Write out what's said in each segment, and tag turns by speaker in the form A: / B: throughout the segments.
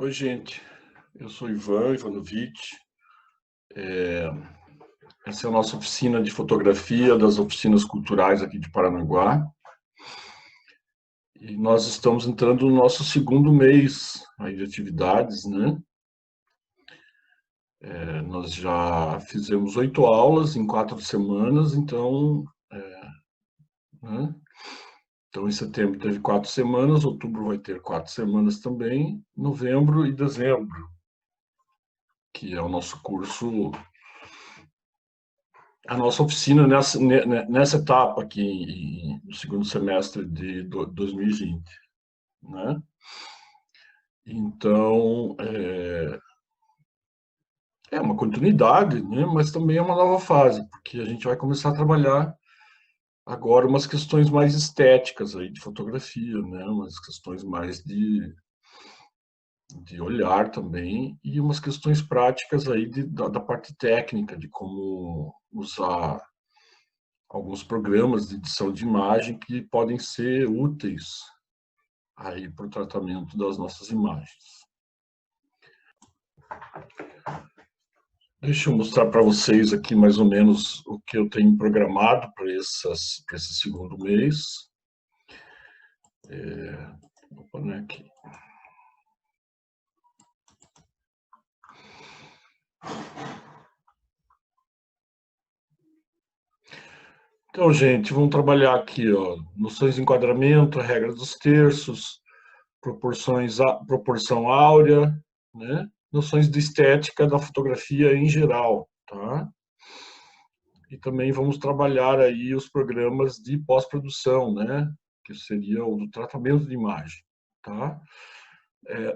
A: Oi, gente. Eu sou Ivan Ivanovic. Essa é a nossa oficina de fotografia das oficinas culturais aqui de Paranaguá. E nós estamos entrando no nosso segundo mês aí de atividades, né? Nós já fizemos 8 aulas em 4 semanas, né? Então, em setembro teve 4 semanas, outubro vai ter 4 semanas também, novembro e dezembro, que é o nosso curso. A nossa oficina nessa etapa aqui, no segundo semestre de 2020, né? Então, é uma continuidade, né? Mas também é uma nova fase, porque a gente vai começar a trabalhar agora umas questões mais estéticas aí de fotografia, né? Umas questões mais de olhar também e umas questões práticas aí da parte técnica, de como usar alguns programas de edição de imagem que podem ser úteis aí para o tratamento das nossas imagens. Deixa eu mostrar para vocês aqui mais ou menos o que eu tenho programado para esse segundo mês. Opa, não é aqui. Então, gente, vamos trabalhar aqui, ó, noções de enquadramento, regra dos terços, proporção áurea, né? Noções de estética da fotografia em geral, tá? E também vamos trabalhar aí os programas de pós-produção, né? Que seria o do tratamento de imagem, tá?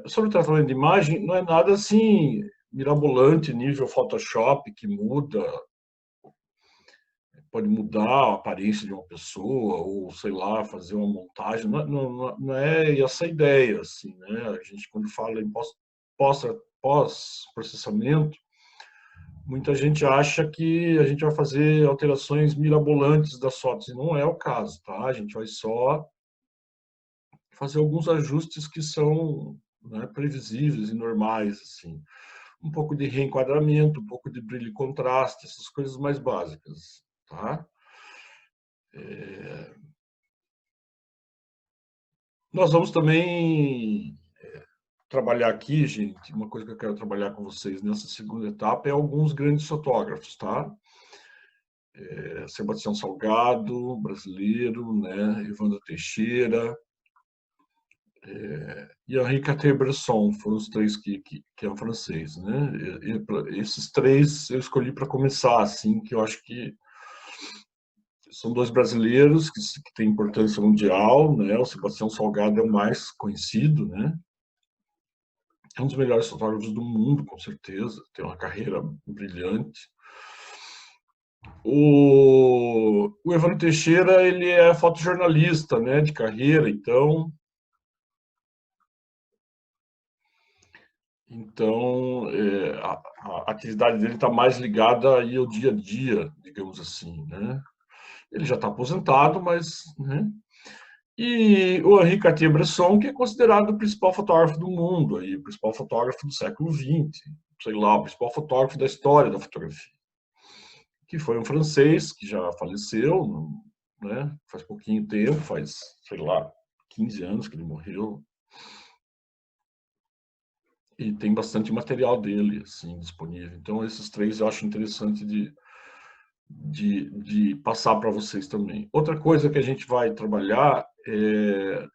A: Sobre o tratamento de imagem, não é nada assim mirabolante, nível Photoshop, que pode mudar a aparência de uma pessoa, ou sei lá, fazer uma montagem. Não é essa a ideia, assim, né? A gente, quando fala em pós-processamento, muita gente acha que a gente vai fazer alterações mirabolantes das fotos, e não é o caso, tá? A gente vai só fazer alguns ajustes que são, né, previsíveis e normais, assim. Um pouco de reenquadramento, um pouco de brilho e contraste, essas coisas mais básicas, tá? Nós vamos também trabalhar aqui, gente, uma coisa que eu quero trabalhar com vocês nessa segunda etapa é alguns grandes fotógrafos, tá? Sebastião Salgado, brasileiro, né? Evandro Teixeira, e Henri Cartier-Bresson, foram os três que é um francês, né? Esses três eu escolhi para começar, assim, que eu acho que são dois brasileiros que têm importância mundial, né? O Sebastião Salgado é o mais conhecido, né? É um dos melhores fotógrafos do mundo, com certeza, tem uma carreira brilhante. O Evandro Teixeira, ele é fotojornalista, né, de carreira, então a atividade dele está mais ligada aí ao dia a dia, digamos assim, né? Ele já está aposentado, mas, né? E o Henri Cartier-Bresson, que é considerado o principal fotógrafo do mundo, aí, o principal fotógrafo do século XX, sei lá, o principal fotógrafo da história da fotografia, que foi um francês que já faleceu, né? Faz pouquinho tempo, faz, sei lá, 15 anos que ele morreu, e tem bastante material dele assim disponível. Então esses três eu acho interessante de passar para vocês também. Outra coisa que a gente vai trabalhar é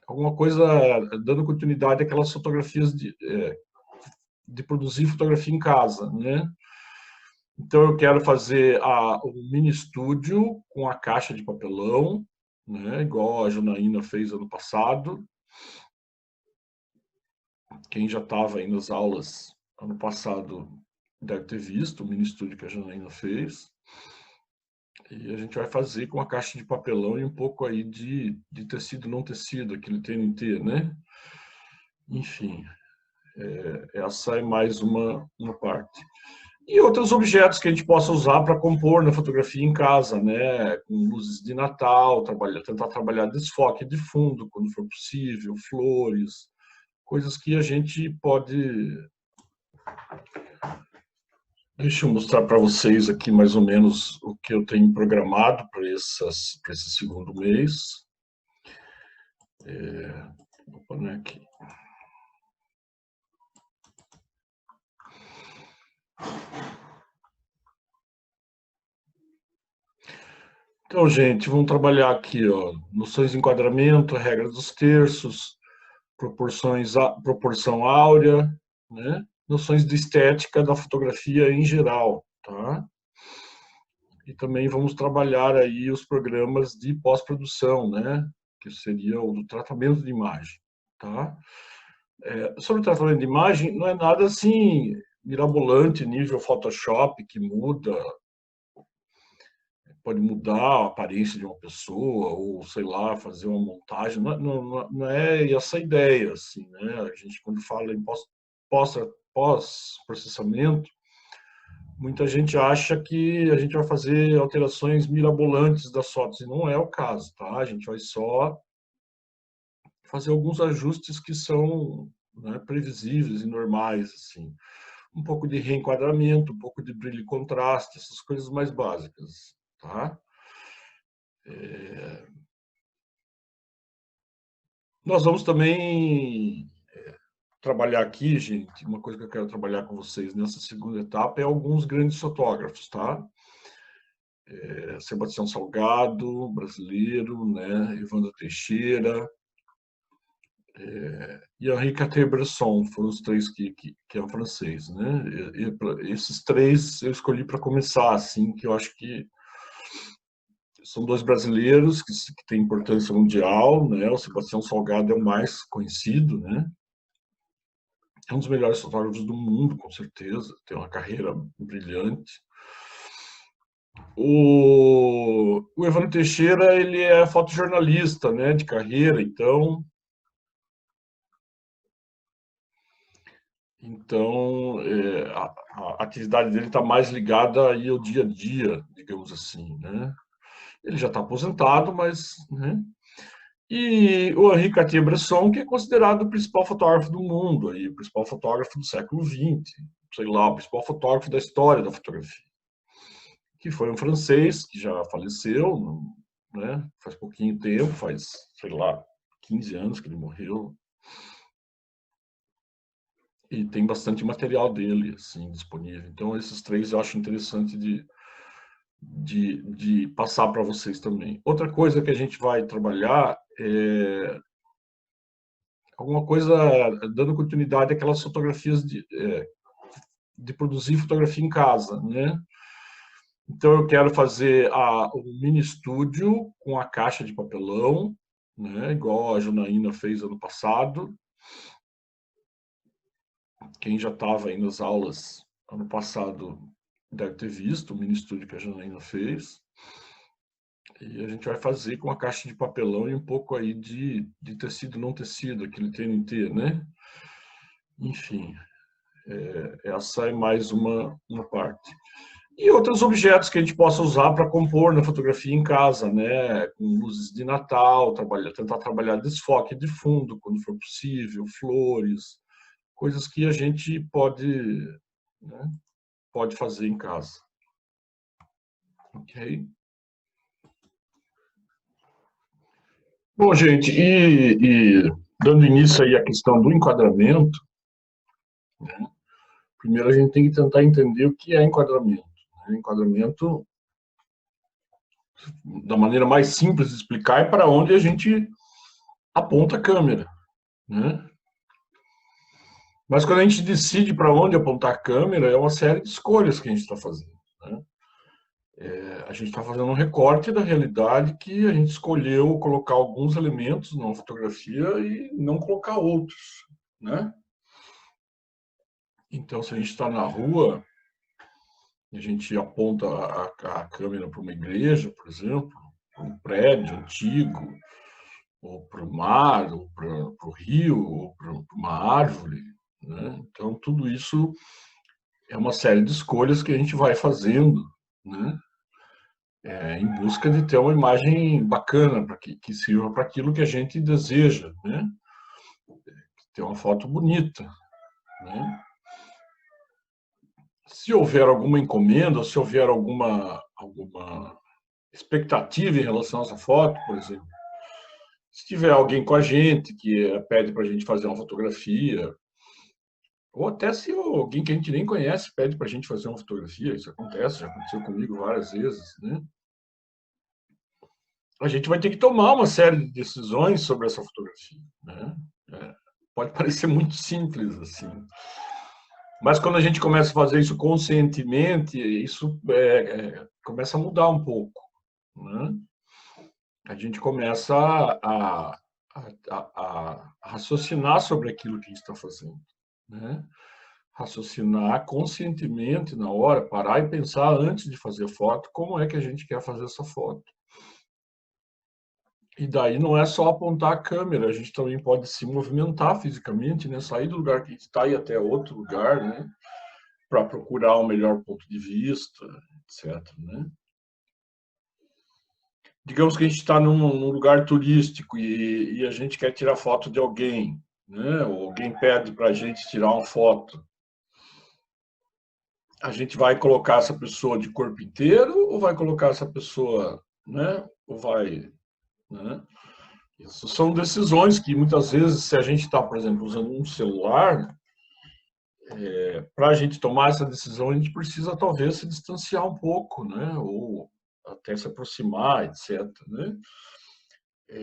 A: alguma coisa dando continuidade àquelas fotografias de produzir fotografia em casa, né? Então eu quero fazer um mini estúdio com a caixa de papelão, né? Igual a Janaína fez ano passado. Quem já estava aí nas aulas ano passado deve ter visto o mini estúdio que a Janaína fez. E a gente vai fazer com a caixa de papelão e um pouco aí de tecido não tecido, aquele TNT, né? Enfim, essa é mais uma parte. E outros objetos que a gente possa usar para compor na fotografia em casa, né? Com luzes de Natal, tentar trabalhar desfoque de fundo, quando for possível, flores, coisas que a gente pode... Deixa eu mostrar para vocês aqui mais ou menos o que eu tenho programado para esse segundo mês. Opa, não é aqui. Então, gente, vamos trabalhar aqui, ó, noções de enquadramento, regra dos terços, proporção áurea, né? Noções de estética da fotografia em geral, tá? E também vamos trabalhar aí os programas de pós-produção, né? Que seria o do tratamento de imagem, tá? Sobre o tratamento de imagem, não é nada assim mirabolante, nível Photoshop, que pode mudar a aparência de uma pessoa, ou, sei lá, fazer uma montagem. Não é essa a ideia, assim, né? A gente, quando fala em pós-processamento, muita gente acha que a gente vai fazer alterações mirabolantes das fotos, e não é o caso, tá? A gente vai só fazer alguns ajustes que são, né, previsíveis e normais, assim. Um pouco de reenquadramento, um pouco de brilho e contraste, essas coisas mais básicas, tá? Nós vamos também trabalhar aqui, gente, uma coisa que eu quero trabalhar com vocês nessa segunda etapa é alguns grandes fotógrafos, tá? Sebastião Salgado, brasileiro, né? Evandro Teixeira, e Henri Cartier-Bresson, foram os três que é francês, né? Esses três eu escolhi para começar, assim, que eu acho que são dois brasileiros que têm importância mundial, né? O Sebastião Salgado é o mais conhecido, né? É um dos melhores fotógrafos do mundo, com certeza, tem uma carreira brilhante. O Evandro Teixeira, ele é fotojornalista, né, de carreira, então a atividade dele está mais ligada aí ao dia a dia, digamos assim, né? Ele já está aposentado, mas, né? E o Henri Cartier-Bresson, que é considerado o principal fotógrafo do mundo, aí, o principal fotógrafo do século XX, sei lá, o principal fotógrafo da história da fotografia, que foi um francês que já faleceu, né? Faz pouquinho tempo, faz, sei lá, 15 anos que ele morreu, e tem bastante material dele assim disponível. Então esses três eu acho interessante de passar para vocês também. Outra coisa que a gente vai trabalhar é alguma coisa dando continuidade àquelas fotografias de produzir fotografia em casa, né? Então eu quero fazer um mini estúdio com a caixa de papelão, né? Igual a Janaína fez ano passado. Quem já estava aí nas aulas ano passado deve ter visto o mini estúdio que a Janaína fez. E a gente vai fazer com a caixa de papelão e um pouco aí de tecido não tecido, aquele TNT, né? Enfim, essa é mais uma parte. E outros objetos que a gente possa usar para compor na fotografia em casa, né? Com luzes de Natal, tentar trabalhar desfoque de fundo, quando for possível, flores, coisas que a gente né, pode fazer em casa. Ok? Bom, gente, dando início aí à questão do enquadramento, né, primeiro a gente tem que tentar entender o que é enquadramento. Né? Enquadramento, da maneira mais simples de explicar, é para onde a gente aponta a câmera. Né? Mas quando a gente decide para onde apontar a câmera, é uma série de escolhas que a gente está fazendo. Né? A gente está fazendo um recorte da realidade que a gente escolheu colocar alguns elementos numa fotografia e não colocar outros. Né? Então, se a gente está na rua, a gente aponta a câmera para uma igreja, por exemplo, para um prédio antigo, ou para o mar, ou para o rio, ou para uma árvore. Né? Então, tudo isso é uma série de escolhas que a gente vai fazendo, né? Em busca de ter uma imagem bacana, que sirva para aquilo que a gente deseja. Né? ter uma foto bonita, né? Se houver alguma encomenda, se houver alguma expectativa em relação a essa foto, por exemplo, se tiver alguém com a gente que pede para a gente fazer uma fotografia, ou até se alguém que a gente nem conhece pede para a gente fazer uma fotografia, isso acontece, já aconteceu comigo várias vezes, né? A gente vai ter que tomar uma série de decisões sobre essa fotografia, né? Pode parecer muito simples assim, mas quando a gente começa a fazer isso conscientemente, isso começa a mudar um pouco, né? A gente começa a raciocinar sobre aquilo que a gente está fazendo, né? Raciocinar conscientemente na hora, parar e pensar antes de fazer foto, como é que a gente quer fazer essa foto. E daí não é só apontar a câmera, a gente também pode se movimentar fisicamente, né? Sair do lugar que a gente está e ir até outro lugar, né? Para procurar um melhor ponto de vista, etc, né? Digamos que a gente está num lugar turístico e a gente quer tirar foto de alguém, né? Ou alguém pede para a gente tirar uma foto. A gente vai colocar essa pessoa de corpo inteiro ou vai colocar essa pessoa, né? Ou vai, né? Isso são decisões que muitas vezes, se a gente está, por exemplo, usando um celular, para a gente tomar essa decisão, a gente precisa talvez se distanciar um pouco, né? Ou até se aproximar, etc, né?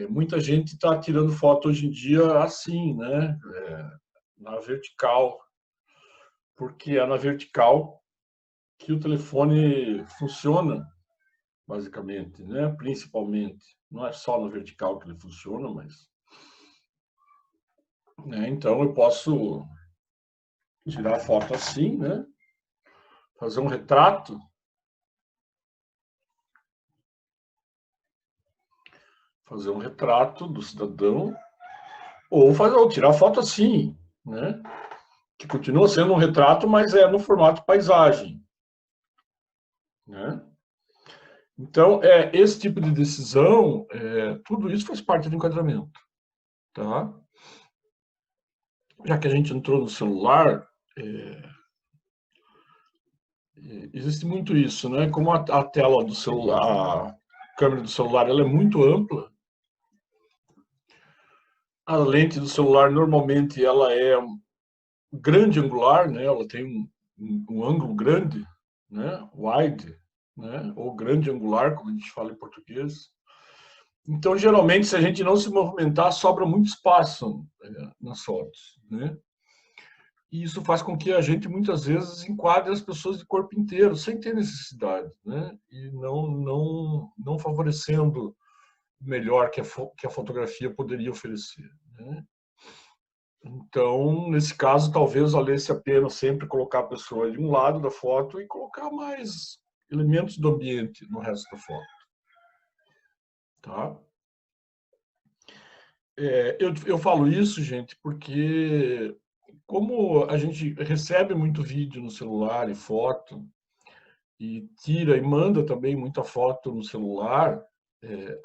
A: Muita gente está tirando foto hoje em dia assim, né? Na vertical, porque é na vertical que o telefone funciona, basicamente, né? Principalmente. Não é só na vertical que ele funciona, mas... Né? Então, eu posso tirar foto assim, né? Fazer um retrato. Fazer um retrato do cidadão. Ou tirar foto assim, né? Que continua sendo um retrato, mas é no formato paisagem, né? Então, esse tipo de decisão, tudo isso faz parte do enquadramento, tá? Já que a gente entrou no celular, existe muito isso, né? Como a tela do celular, a câmera do celular, ela é muito ampla. A lente do celular, normalmente, ela é grande angular, né? Ela tem um ângulo grande, né? Wide, né? Ou grande angular, como a gente fala em português. Então, geralmente, se a gente não se movimentar, sobra muito espaço nas fotos, né? E isso faz com que a gente, muitas vezes, enquadre as pessoas de corpo inteiro, sem ter necessidade, né? E não favorecendo o melhor que a fotografia poderia oferecer, né? Então, nesse caso, talvez valesse a pena sempre colocar a pessoa de um lado da foto e colocar mais elementos do ambiente no resto da foto, tá? Eu falo isso, gente, porque como a gente recebe muito vídeo no celular e foto, e tira e manda também muita foto no celular,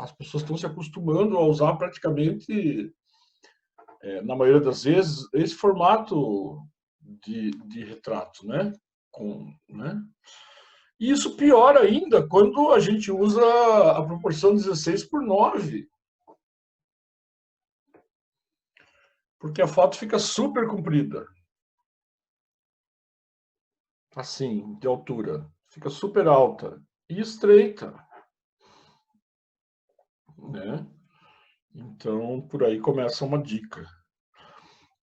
A: as pessoas estão se acostumando a usar praticamente, na maioria das vezes, esse formato de retrato, né? Né? E isso piora ainda quando a gente usa a proporção 16:9, porque a foto fica super comprida, assim, de altura. Fica super alta e estreita, né? Então, por aí começa uma dica.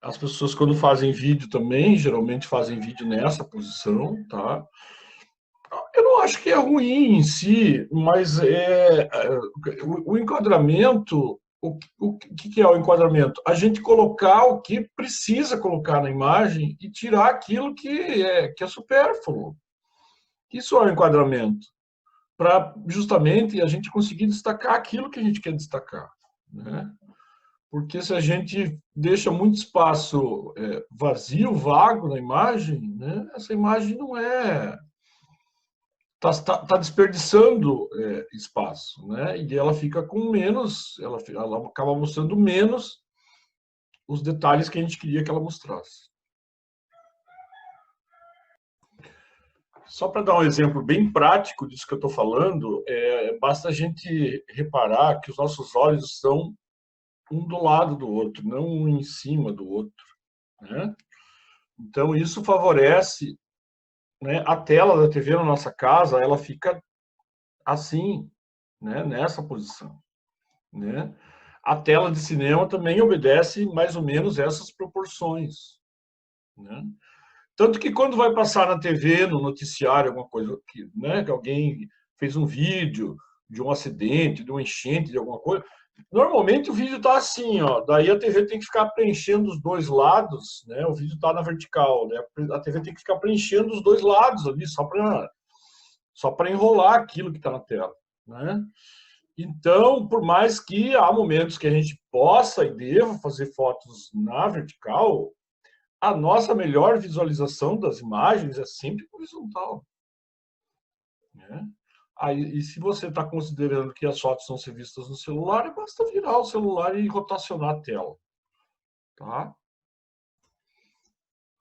A: As pessoas, quando fazem vídeo também, geralmente fazem vídeo nessa posição, tá? Eu não acho que é ruim em si, mas o enquadramento, o que é o enquadramento? A gente colocar o que precisa colocar na imagem e tirar aquilo que é supérfluo. Isso é o enquadramento, para justamente a gente conseguir destacar aquilo que a gente quer destacar, né? Porque se a gente deixa muito espaço vazio, vago na imagem, né? Essa imagem não tá desperdiçando espaço, né? E ela fica com menos, ela acaba mostrando menos os detalhes que a gente queria que ela mostrasse. Só para dar um exemplo bem prático disso que eu estou falando, basta a gente reparar que os nossos olhos estão um do lado do outro, não um em cima do outro, né? Então, isso favorece, né, a tela da TV na nossa casa, ela fica assim, né, nessa posição, né? A tela de cinema também obedece mais ou menos essas proporções, né? Tanto que quando vai passar na TV, no noticiário, alguma coisa que, né, que alguém fez um vídeo de um acidente, de uma enchente, de alguma coisa, normalmente o vídeo está assim, ó, daí a TV tem que ficar preenchendo os dois lados, né? O vídeo está na vertical, né? A TV tem que ficar preenchendo os dois lados ali, só para enrolar aquilo que está na tela, né? Então, por mais que há momentos que a gente possa e deva fazer fotos na vertical, a nossa melhor visualização das imagens é sempre horizontal, né? Aí, e se você está considerando que as fotos vão ser vistas no celular, basta virar o celular e rotacionar a tela, tá?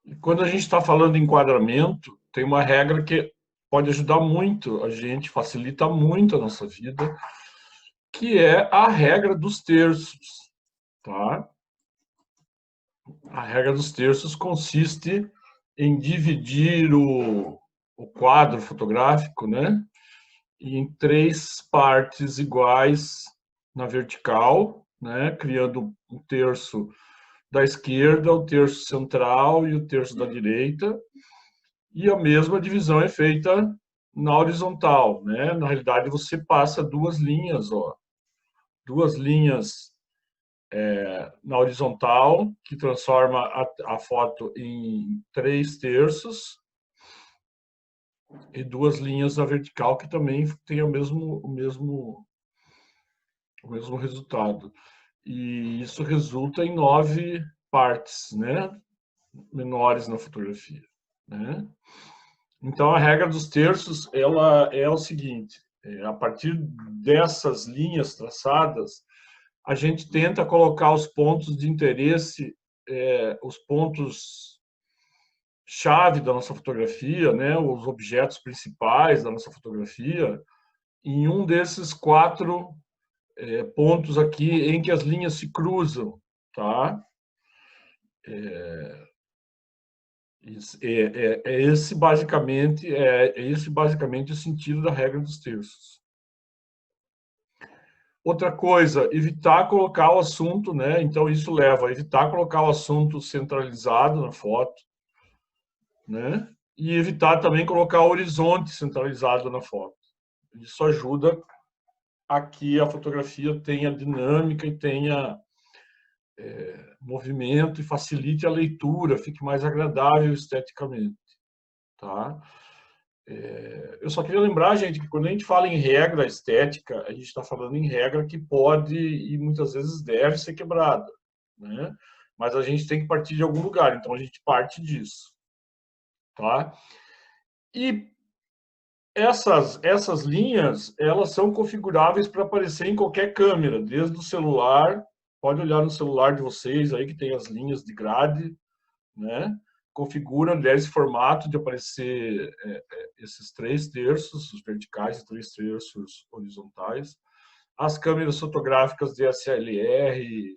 A: E quando a gente está falando em enquadramento, tem uma regra que pode ajudar muito a gente, facilita muito a nossa vida, que é a regra dos terços, tá? A regra dos terços consiste em dividir o quadro fotográfico, né, em 3 partes iguais na vertical, né, criando um terço da esquerda, o terço central e o terço da direita. E a mesma divisão é feita na horizontal, né? Na realidade, você passa 2 linhas, ó, 2 linhas na horizontal, que transforma a foto em 3 terços, e 2 linhas na vertical, que também tem o mesmo resultado. E isso resulta em 9 partes, né, menores na fotografia, né? Então, a regra dos terços, ela é o seguinte: a partir dessas linhas traçadas, a gente tenta colocar os pontos de interesse, os pontos chave da nossa fotografia, né, os objetos principais da nossa fotografia, em um desses 4 pontos aqui em que as linhas se cruzam, tá? Esse basicamente o sentido da regra dos terços. Outra coisa, evitar colocar o assunto, né? Então isso leva a evitar colocar o assunto centralizado na foto, né? E evitar também colocar o horizonte centralizado na foto. Isso ajuda a que a fotografia tenha dinâmica e tenha movimento e facilite a leitura, fique mais agradável esteticamente, tá? Eu só queria lembrar, gente, que quando a gente fala em regra estética, a gente está falando em regra que pode e muitas vezes deve ser quebrada, né? Mas a gente tem que partir de algum lugar, então a gente parte disso, tá? E essas linhas, elas são configuráveis para aparecer em qualquer câmera, desde o celular, pode olhar no celular de vocês aí que tem as linhas de grade, né? Configura, aliás, esse formato de aparecer esses 3 terços, os verticais e 3 terços horizontais. As câmeras fotográficas DSLR,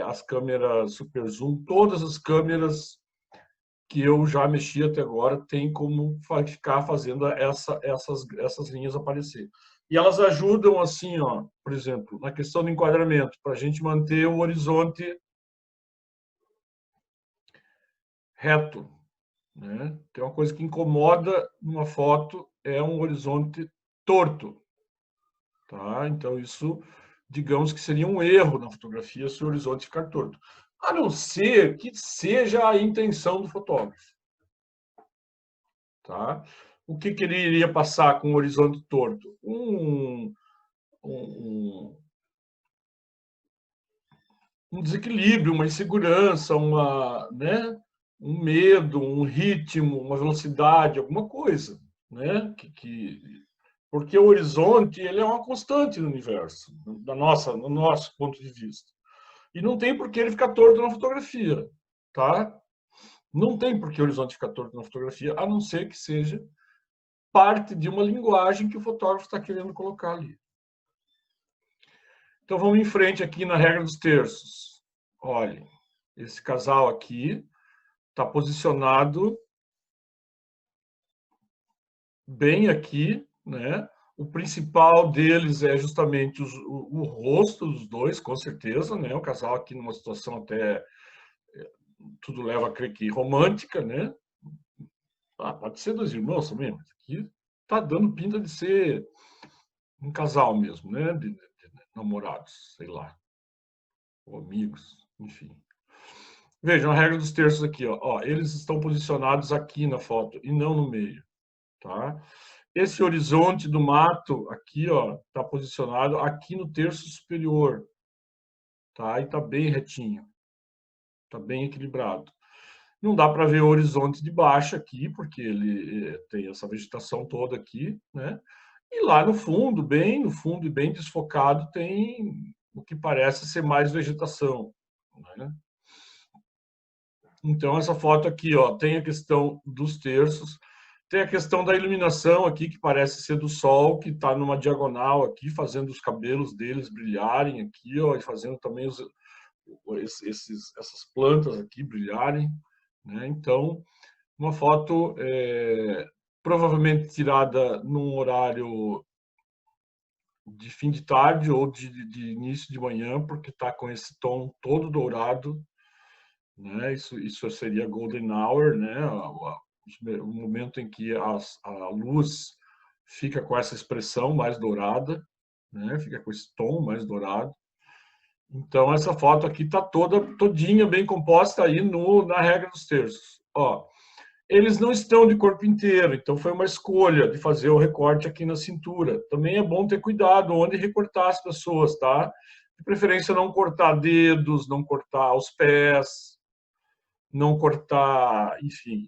A: as câmeras super zoom, todas as câmeras que eu já mexi até agora tem como ficar fazendo essas linhas aparecer. E elas ajudam, assim, ó, por exemplo, na questão do enquadramento, para a gente manter o horizonte reto, né? Tem uma coisa que incomoda numa foto é um horizonte torto, tá? Então isso, digamos que seria um erro na fotografia se o horizonte ficar torto, a não ser que seja a intenção do fotógrafo, tá? O que ele iria passar com o horizonte torto? Um desequilíbrio, uma insegurança, né, um medo, um ritmo, uma velocidade, alguma coisa, né? Porque o horizonte ele é uma constante no universo, no nosso ponto de vista. E não tem por que ele ficar torto na fotografia, tá? Não tem por que o horizonte ficar torto na fotografia, a não ser que seja parte de uma linguagem que o fotógrafo está querendo colocar ali. Então, vamos em frente aqui na regra dos terços. Olhem, esse casal aqui está posicionado bem aqui, né? O principal deles é justamente o rosto dos dois, com certeza, né? O casal aqui numa situação até, tudo leva a crer que romântica, né? Pode ser dois irmãos também, mas aqui tá dando pinta de ser um casal mesmo, né? De namorados, sei lá, ou amigos, enfim. Vejam a regra dos terços aqui, ó. Eles estão posicionados aqui na foto e não no meio, tá? Esse horizonte do mato aqui, ó, está posicionado aqui no terço superior, tá? E está bem retinho, está bem equilibrado. Não dá para ver o horizonte de baixo aqui, porque ele tem essa vegetação toda aqui, né? E lá no fundo, bem no fundo e bem desfocado, tem o que parece ser mais vegetação, né? Então, essa foto aqui, ó, tem a questão dos terços, tem a questão da iluminação aqui, que parece ser do sol, que está numa diagonal aqui, fazendo os cabelos deles brilharem aqui, ó, e fazendo também essas plantas aqui brilharem, né? Então, uma foto provavelmente tirada num horário de fim de tarde ou de início de manhã, porque está com esse tom todo dourado, né? Isso seria golden hour, né? O momento em que a luz fica com essa expressão mais dourada, né? Fica com esse tom mais dourado. Então, essa foto aqui está todinha bem composta aí na regra dos terços. Ó, eles não estão de corpo inteiro, então foi uma escolha de fazer o recorte aqui na cintura. Também é bom ter cuidado onde recortar as pessoas, tá? De preferência, não cortar dedos, não cortar os pés, não cortar, enfim,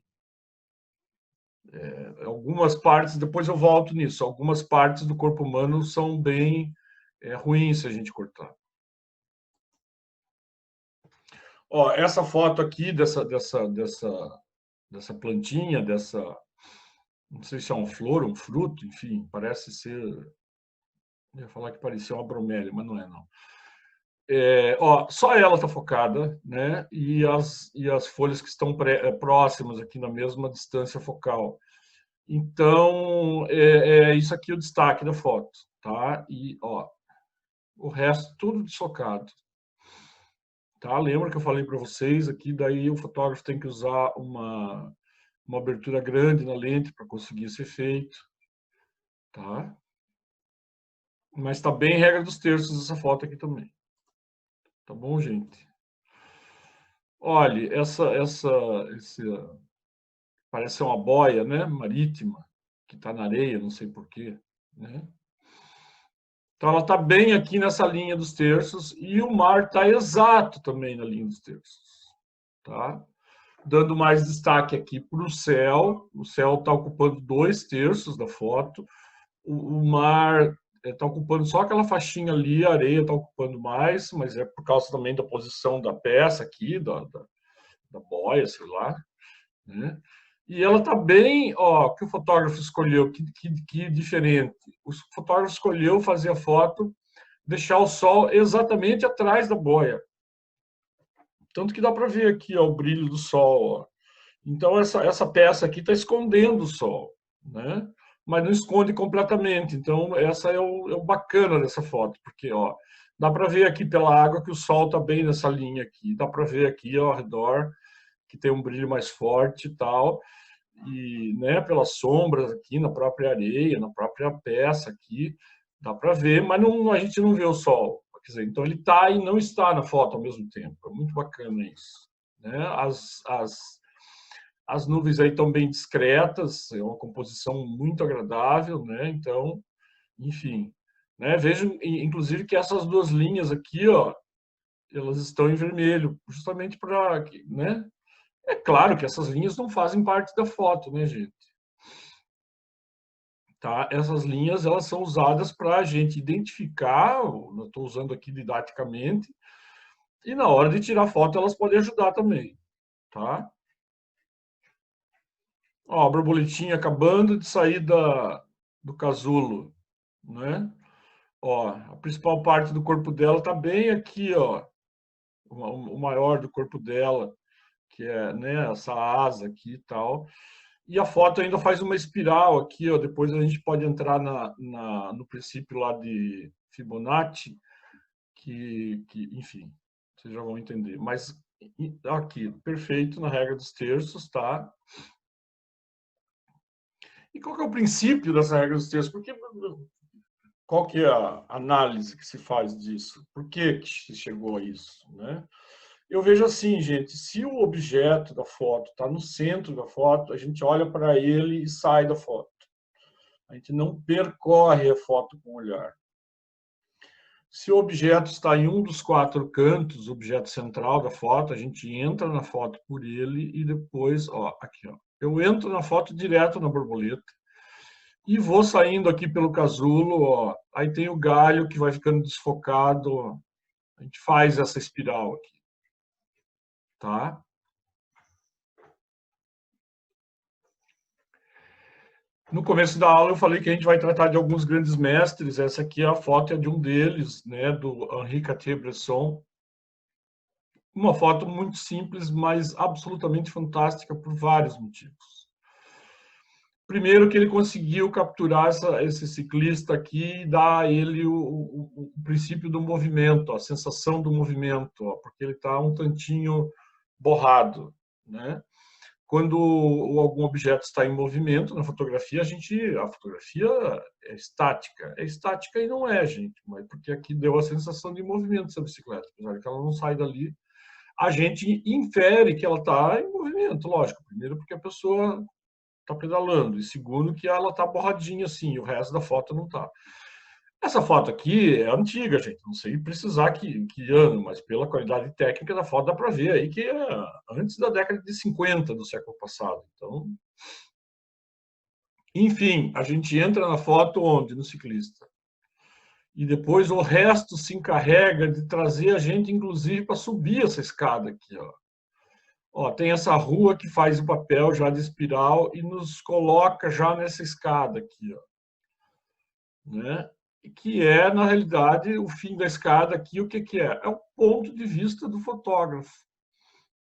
A: algumas partes, depois eu volto nisso, algumas partes do corpo humano são bem ruins se a gente cortar. Ó, essa foto aqui dessa plantinha, não sei se é uma flor, um fruto, enfim, parece ser, eu ia falar que parecia uma bromélia, mas não é, não. Ó, só ela está focada, né? E as folhas que estão próximas aqui na mesma distância focal. Então, isso aqui o destaque da foto, tá? E, ó, o resto tudo desfocado, tá? Lembra que eu falei para vocês aqui, daí o fotógrafo tem que usar uma abertura grande na lente para conseguir esse efeito, tá? Mas está bem regra dos terços essa foto aqui também. Tá bom, gente? Olha, parece uma boia, né, marítima, que está na areia, não sei porquê, né? Então, ela está bem aqui nessa linha dos terços e o mar está exato também na linha dos terços, tá? Dando mais destaque aqui para o céu está ocupando 2/3 da foto, o mar está ocupando só aquela faixinha ali, a areia está ocupando mais, mas é por causa também da posição da peça aqui, da boia, sei lá, né? E ela está bem, ó, que o fotógrafo escolheu, que diferente. O fotógrafo escolheu fazer a foto, deixar o sol exatamente atrás da boia. Tanto que dá para ver aqui, ó, o brilho do sol, ó. Então, essa peça aqui está escondendo o sol, né? Mas não esconde completamente. Então, essa é o bacana dessa foto, porque, ó, dá para ver aqui pela água que o sol está bem nessa linha aqui. Dá para ver aqui, ó, ao redor que tem um brilho mais forte e tal. E, né, pelas sombras aqui na própria areia, na própria peça aqui, dá para ver, mas não, a gente não vê o sol. Quer dizer, então ele está e não está na foto ao mesmo tempo. É muito bacana isso, né? As nuvens aí estão bem discretas, é uma composição muito agradável, né? Então, enfim, né? Vejo, inclusive, que essas duas linhas aqui, ó, elas estão em vermelho, justamente para, né? É claro que essas linhas não fazem parte da foto, né, gente? Tá? Essas linhas, elas são usadas para a gente identificar, eu estou usando aqui didaticamente, E na hora de tirar foto, elas podem ajudar também, tá? Ó, a borboletinha acabando de sair do casulo, né? Ó, a principal parte do corpo dela está bem aqui, ó, o maior do corpo dela, que é, né, essa asa aqui e tal. E a foto ainda faz uma espiral aqui, ó. Depois a gente pode entrar no princípio lá de Fibonacci, enfim, vocês já vão entender. Mas aqui, perfeito na regra dos terços, tá? E qual que é o princípio dessa regra dos terços? Qual que é a análise que se faz disso? Por que se chegou a isso, né? Eu vejo assim, gente, se o objeto da foto está no centro da foto, a gente olha para ele e sai da foto. A gente não percorre a foto com o olhar. Se o objeto está em um dos 4 cantos, o objeto central da foto, a gente entra na foto por ele e depois, ó, aqui, ó, eu entro na foto direto na borboleta e vou saindo aqui pelo casulo, ó, aí tem o galho que vai ficando desfocado, ó. A gente faz essa espiral aqui, tá? No começo da aula eu falei que a gente vai tratar de alguns grandes mestres. Essa aqui é a foto de um deles, né, do Henri Cartier-Bresson. Uma foto muito simples, mas absolutamente fantástica por vários motivos. Primeiro que ele conseguiu capturar esse ciclista aqui e dar a ele o princípio do movimento, a sensação do movimento, ó, porque ele está um tantinho borrado, né? Quando algum objeto está em movimento na fotografia, a fotografia é estática e não é, gente, mas porque aqui deu a sensação de movimento dessa bicicleta, apesar de que ela não sai dali, a gente infere que ela está em movimento, lógico, primeiro porque a pessoa está pedalando, e segundo que ela está borradinha assim, o resto da foto não está. Essa foto aqui é antiga, gente. Não sei precisar que ano, mas pela qualidade técnica da foto dá para ver aí que é antes da década de 50 do século passado. Então, enfim, a gente entra na foto onde? No ciclista. E depois o resto se encarrega de trazer a gente, inclusive, para subir essa escada aqui, ó. Ó, tem essa rua que faz o papel já de espiral e nos coloca já nessa escada aqui, ó, né? Que é, na realidade, o fim da escada aqui, o que é? É o ponto de vista do fotógrafo,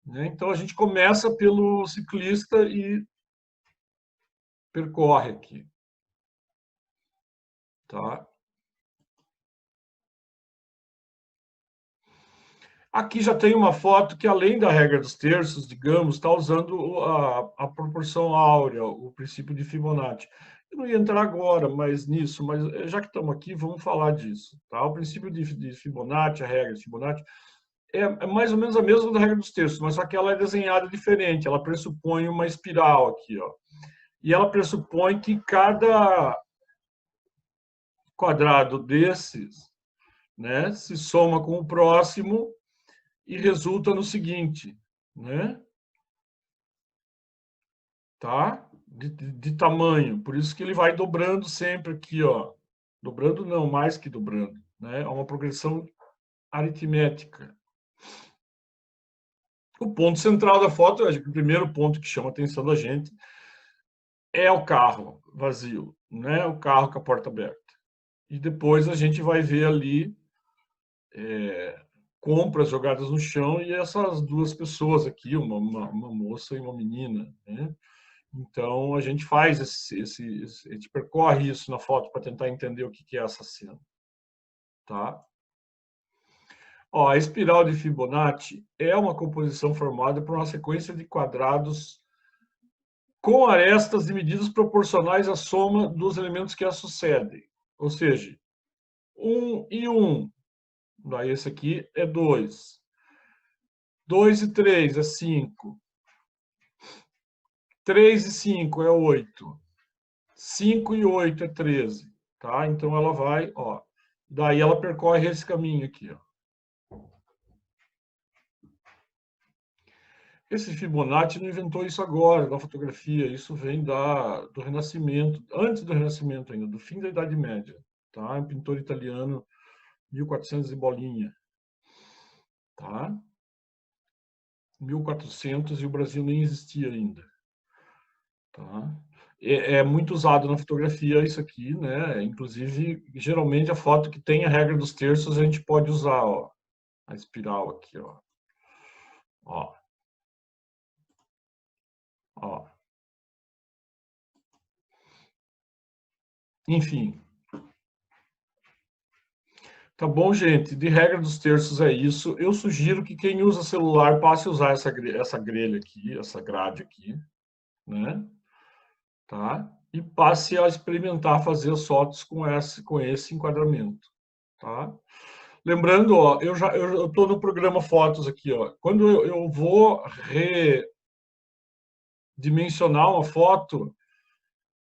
A: né? Então, a gente começa pelo ciclista e percorre aqui, tá? Aqui já tem uma foto que, além da regra dos terços, digamos, está usando a proporção áurea, o princípio de Fibonacci. Eu não ia entrar agora nisso, mas já que estamos aqui, vamos falar disso, tá? O princípio de Fibonacci, a regra de Fibonacci, é mais ou menos a mesma da regra dos terços, mas só que ela é desenhada diferente. Ela pressupõe uma espiral aqui, ó. E ela pressupõe que cada quadrado desses, né, se soma com o próximo e resulta no seguinte, né? Tá? De tamanho. Por isso que ele vai dobrando sempre aqui, ó. Dobrando não, mais que dobrando, né? É uma progressão aritmética. O ponto central da foto, eu acho que o primeiro ponto que chama a atenção da gente é o carro vazio, né? O carro com a porta aberta. E depois a gente vai ver ali compras jogadas no chão e essas duas pessoas aqui, uma moça e uma menina, né? Então a gente faz a gente percorre isso na foto para tentar entender o que é essa cena, tá? Ó, a espiral de Fibonacci é uma composição formada por uma sequência de quadrados com arestas de medidas proporcionais à soma dos elementos que a sucedem. Ou seja, 1 e 1. Daí esse aqui é 2. 2 e 3 é 5. 3 e 5 é 8. 5 e 8 é 13. Tá? Então ela vai, ó. Daí ela percorre esse caminho aqui, ó. Esse Fibonacci não inventou isso agora, na fotografia. Isso vem do Renascimento, antes do Renascimento ainda, do fim da Idade Média. Tá? Um pintor italiano, 1400 e bolinha. tá? 1400 e o Brasil nem existia ainda, tá? É muito usado na fotografia isso aqui, né? Inclusive, geralmente a foto que tem a regra dos terços a gente pode usar, ó, a espiral aqui, ó. Ó. Ó. Enfim. Tá bom, gente? De regra dos terços é isso. Eu sugiro que quem usa celular passe a usar essa grelha aqui, essa grade aqui, né? Tá? E passe a experimentar fazer as fotos com esse enquadramento, tá? Lembrando, ó, eu estou no programa Fotos aqui, ó. Quando eu vou redimensionar uma foto,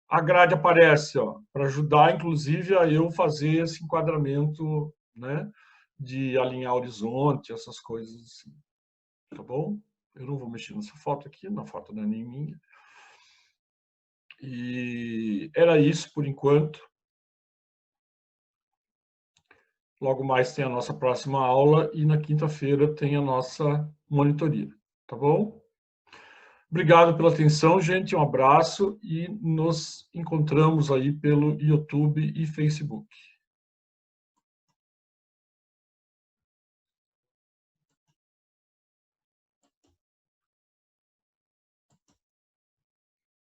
A: a grade aparece, ó, para ajudar, inclusive, a eu fazer esse enquadramento, né, de alinhar horizonte, essas coisas assim, tá bom? Eu não vou mexer nessa foto aqui, na foto não é nem minha. E era isso por enquanto. Logo mais tem a nossa próxima aula e na quinta-feira tem a nossa monitoria, tá bom? Obrigado pela atenção, gente, um abraço e nos encontramos aí pelo YouTube e Facebook.